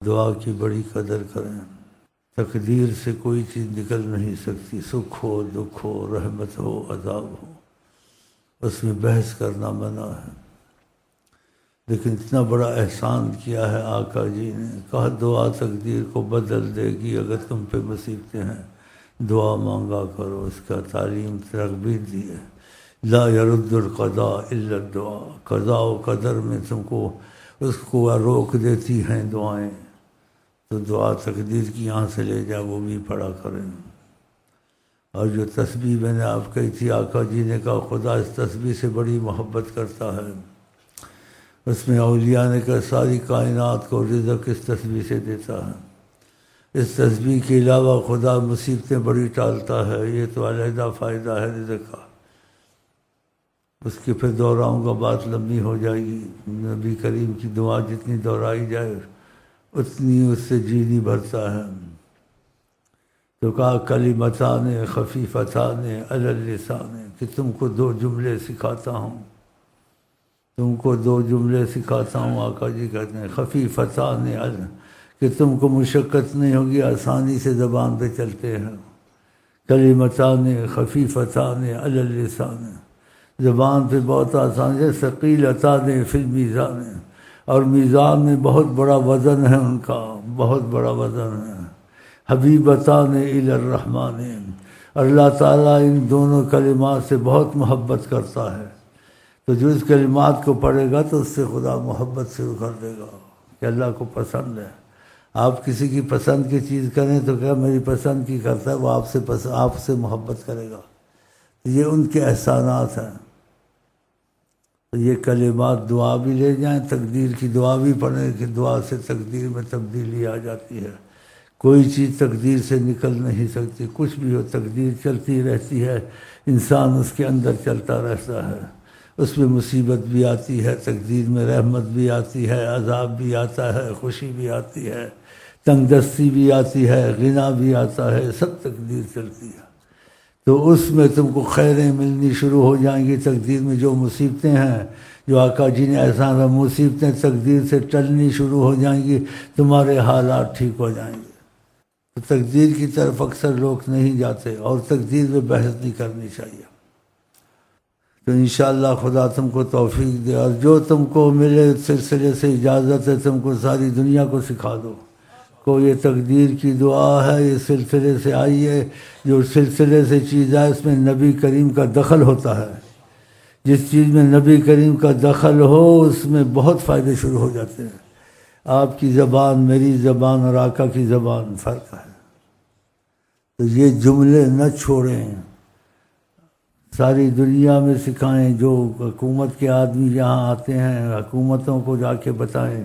دعا کی بڑی قدر کریں۔ تقدیر سے کوئی چیز نکل نہیں سکتی، سکھ ہو دکھ ہو رحمت ہو عذاب ہو، اس میں بحث کرنا منع ہے۔ لیکن اتنا بڑا احسان کیا ہے آقا جی نے، کہا دعا تقدیر کو بدل دے گی، اگر تم پہ مصیبتیں ہیں دعا مانگا کرو، اس کا تعلیم ترغیب دی ہے۔ لا يرد القضاء الا الدعاء، قضاء و قدر میں تم کو اس کو روک دیتی ہیں دعائیں، تو دعا تقدیر کی یہاں سے لے جا وہ بھی پڑھا کریں۔ اور جو تسبیح میں نے آپ کہی تھی، آقا جی نے کہا خدا اس تسبیح سے بڑی محبت کرتا ہے، اس میں اولیاء نے کہا ساری کائنات کو رزق اس تسبیح سے دیتا ہے، اس تسبیح کے علاوہ خدا مصیبتیں بڑی ٹالتا ہے، یہ تو علیحدہ فائدہ ہے رزق کا، اس کے پھر دہراؤں گا بات لمبی ہو جائے گی۔ نبی کریم کی دعا جتنی دہرائی جائے اتنی اس سے جی نہیں بھرتا ہے۔ تو کہا کلمتان خفیفتان علی اللسان، کہ تم کو دو جملے سکھاتا ہوں، تم کو دو جملے سکھاتا ہوں، آقا جی کہتے ہیں خفیفتان علی، کہ تم کو مشقت نہیں ہوگی، آسانی سے زبان پہ چلتے ہیں۔ کلمتان خفیفتان علی اللسان، زبان پہ بہت آسان ہے، ثقیلتان فی المیزان، اور میزان میں بہت بڑا وزن ہے ان کا، بہت بڑا وزن ہے۔ حبیبتان الی الرحمن، اللہ تعالیٰ ان دونوں کلمات سے بہت محبت کرتا ہے، تو جو اس کلمات کو پڑھے گا تو اس سے خدا محبت شروع کر دے گا کہ اللہ کو پسند ہے۔ آپ کسی کی پسند کی چیز کریں تو کیا میری پسند کی کرتا ہے، وہ آپ سے محبت کرے گا، یہ ان کے احسانات ہیں۔ تو یہ کلمات دعا بھی لے جائیں، تقدیر کی دعا بھی پڑھیں کہ دعا سے تقدیر میں تبدیلی آ جاتی ہے۔ کوئی چیز تقدیر سے نکل نہیں سکتی، کچھ بھی ہو تقدیر چلتی رہتی ہے، انسان اس کے اندر چلتا رہتا ہے، اس میں مصیبت بھی آتی ہے، تقدیر میں رحمت بھی آتی ہے، عذاب بھی آتا ہے، خوشی بھی آتی ہے، تنگ دستی بھی آتی ہے، غنا بھی آتا ہے، سب تقدیر چلتی ہے۔ تو اس میں تم کو خیریں ملنی شروع ہو جائیں گی، تقدیر میں جو مصیبتیں ہیں، جو آقا جی نے احسان ہے، مصیبتیں تقدیر سے ٹلنی شروع ہو جائیں گی، تمہارے حالات ٹھیک ہو جائیں گے۔ تو تقدیر کی طرف اکثر لوگ نہیں جاتے، اور تقدیر میں بحث نہیں کرنی چاہیے۔ تو انشاءاللہ خدا تم کو توفیق دے، اور جو تم کو ملے اس سلسلے سے اجازت ہے تم کو ساری دنیا کو سکھا دو۔ کو یہ تقدیر کی دعا ہے، یہ سلسلے سے آئی ہے، جو سلسلے سے چیز ہے اس میں نبی کریم کا دخل ہوتا ہے، جس چیز میں نبی کریم کا دخل ہو اس میں بہت فائدے شروع ہو جاتے ہیں۔ آپ کی زبان، میری زبان اور آقا کی زبان فرق ہے، تو یہ جملے نہ چھوڑیں، ساری دنیا میں سکھائیں۔ جو حکومت کے آدمی یہاں آتے ہیں حکومتوں کو جا کے بتائیں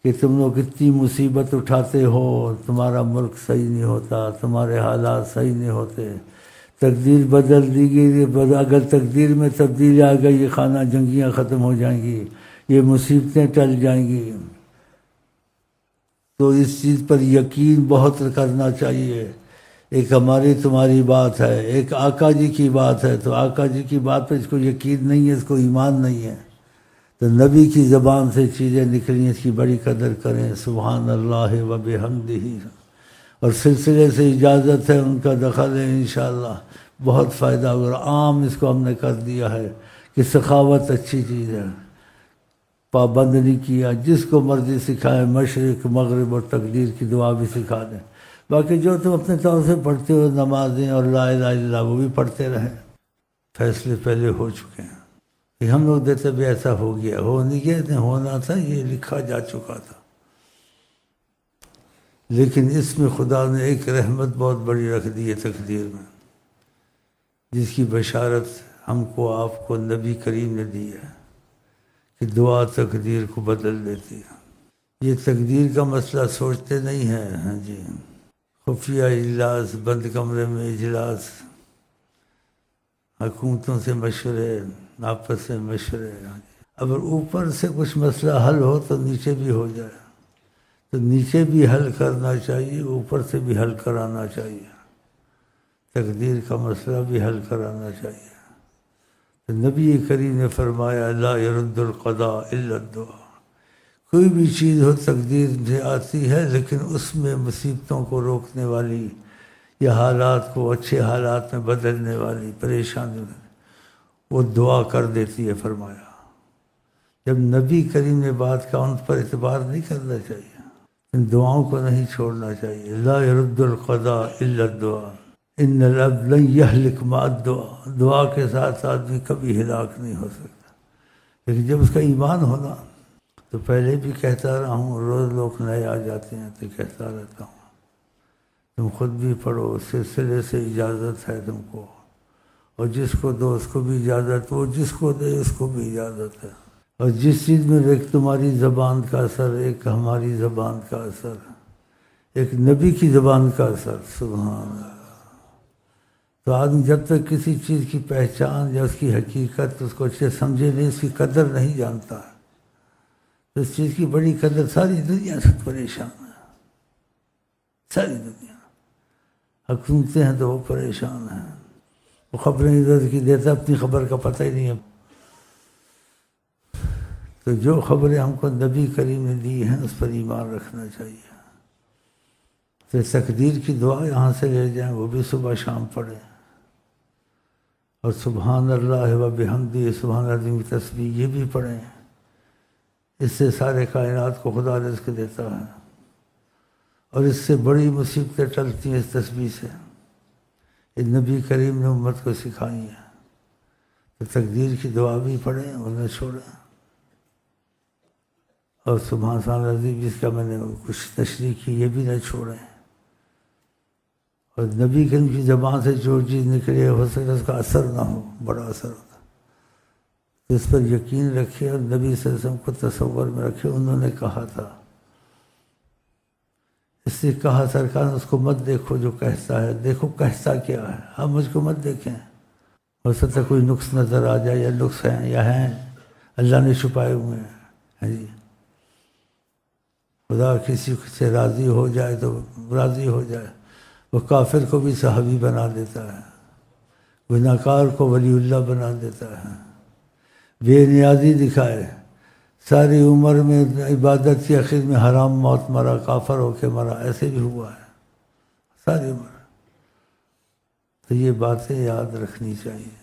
کہ تم لوگ اتنی مصیبت اٹھاتے ہو، تمہارا ملک صحیح نہیں ہوتا، تمہارے حالات صحیح نہیں ہوتے، تقدیر بدل دی گئی، اگر تقدیر میں تبدیلی آ گئی یہ خانہ جنگیاں ختم ہو جائیں گی، یہ مصیبتیں ٹل جائیں گی۔ تو اس چیز پر یقین بہت کرنا چاہیے۔ ایک ہماری تمہاری بات ہے، ایک آقا جی کی بات ہے، تو آقا جی کی بات پہ اس کو یقین نہیں ہے، اس کو ایمان نہیں ہے، تو نبی کی زبان سے چیزیں نکلی، اس کی بڑی قدر کریں۔ سبحان اللہ و بحمدہ، اور سلسلے سے اجازت ہے، ان کا دخل ہے، انشاءاللہ بہت فائدہ ہوگا۔ عام اس کو ہم نے کر دیا ہے کہ سخاوت اچھی چیز ہے، پابند نہیں کیا، جس کو مرضی سکھائیں، مشرق مغرب اور تقدیر کی دعا بھی سکھا دیں۔ باقی جو تم اپنے طور سے پڑھتے ہو نمازیں اور لا الہ الا اللہ وہ بھی پڑھتے رہیں، فیصلے پہلے ہو چکے ہیں۔ کہ ہم لوگ دیتے بھی ایسا ہو گیا، ہو نہیں گیا، ہونا تھا، یہ لکھا جا چکا تھا، لیکن اس میں خدا نے ایک رحمت بہت بڑی رکھ دی ہے تقدیر میں، جس کی بشارت ہم کو آپ کو نبی کریم نے دی ہے کہ دعا تقدیر کو بدل دیتی ہے۔ یہ تقدیر کا مسئلہ سوچتے نہیں ہیں، ہاں جی، خفیہ اجلاس، بند کمرے میں اجلاس، حکومتوں سے مشورے، آپس میں مشورے، اگر اوپر سے کچھ مسئلہ حل ہو تو نیچے بھی ہو جائے، تو نیچے بھی حل کرنا چاہیے، اوپر سے بھی حل کرانا چاہیے، تقدیر کا مسئلہ بھی حل کرانا چاہیے۔ تو نبی کریم نے فرمایا لا يرد القضاء الا الدعاء، کوئی بھی چیز ہو تقدیر سے آتی ہے، لیکن اس میں مصیبتوں کو روکنے والی یا حالات کو اچھے حالات میں بدلنے والی پریشانی وہ دعا کر دیتی ہے۔ فرمایا جب نبی کریم نے بات کا، ان پر اعتبار نہیں کرنا چاہیے، ان دعاؤں کو نہیں چھوڑنا چاہیے۔ لا يرد القضاء الا الدعاء ان العبد لن يهلك مع الدعاء، دعا کے ساتھ آدمی کبھی ہلاک نہیں ہو سکتا۔ لیکن جب اس کا ایمان ہونا، تو پہلے بھی کہتا رہا ہوں، روز لوگ نئے آ جاتے ہیں تو کہتا رہتا ہوں، تم خود بھی پڑھو، سلسلے سے اجازت ہے تم کو، اور جس کو دو اس کو بھی اجازت، وہ جس کو دے اس کو بھی اجازت ہے۔ اور جس چیز میں ایک تمہاری زبان کا اثر، ایک ہماری زبان کا اثر، ایک نبی کی زبان کا اثر، سبحان اللہ۔ تو آدمی جب تک کسی چیز کی پہچان یا اس کی حقیقت اس کو اچھے سمجھے نہیں، اس کی قدر نہیں جانتا، تو اس چیز کی بڑی قدر ساری دنیا سے پریشان ہے، ساری دنیا حق سنتے ہیں تو وہ پریشان ہیں، وہ خبریں ادھر کی دیتا، اپنی خبر کا پتہ ہی نہیں ہے۔ تو جو خبریں ہم کو نبی کریم نے دی ہیں اس پر ایمان رکھنا چاہیے۔ تو تقدیر کی دعا یہاں سے لے جائیں، وہ بھی صبح شام پڑھیں، اور سبحان اللہ و بحمدہ، سبحان اللہ کی تسبیح یہ بھی پڑھیں۔ اس سے سارے کائنات کو خدا رزق دیتا ہے، اور اس سے بڑی مصیبتیں ٹلتی ہیں اس تسبیح سے۔ یہ نبی کریم نے امت کو سکھائی ہیں۔ تو تقدیر کی دعا بھی پڑھیں اور نہ چھوڑیں، اور سبحان اللہ جس کا میں نے کچھ تشریح کی یہ بھی نہ چھوڑیں۔ اور نبی کریم کی زبان سے جو چیز نکلے ہو سکتا اس کا اثر نہ ہو، بڑا اثر ہوتا، تو اس پر یقین رکھے، اور نبی صلی اللہ علیہ وسلم کو تصور میں رکھے۔ انہوں نے کہا تھا، اس سے کہا سرکار اس کو مت دیکھو جو کہتا ہے، دیکھو کہتا کیا ہے، آپ مجھ کو مت دیکھیں، ہو سکتا کوئی نقص نظر آ جائے، یا نقص ہیں یا ہیں اللہ نے چھپائے ہوئے ہیں جی۔ خدا کسی سے راضی ہو جائے تو راضی ہو جائے، وہ کافر کو بھی صحابی بنا دیتا ہے، گناہگار کو ولی اللہ بنا دیتا ہے، بے نیازی دکھائے، ساری عمر میں عبادت کی، آخر میں حرام موت مرا، کافر ہو کے مرا، ایسے بھی ہوا ہے ساری عمر۔ تو یہ باتیں یاد رکھنی چاہیے۔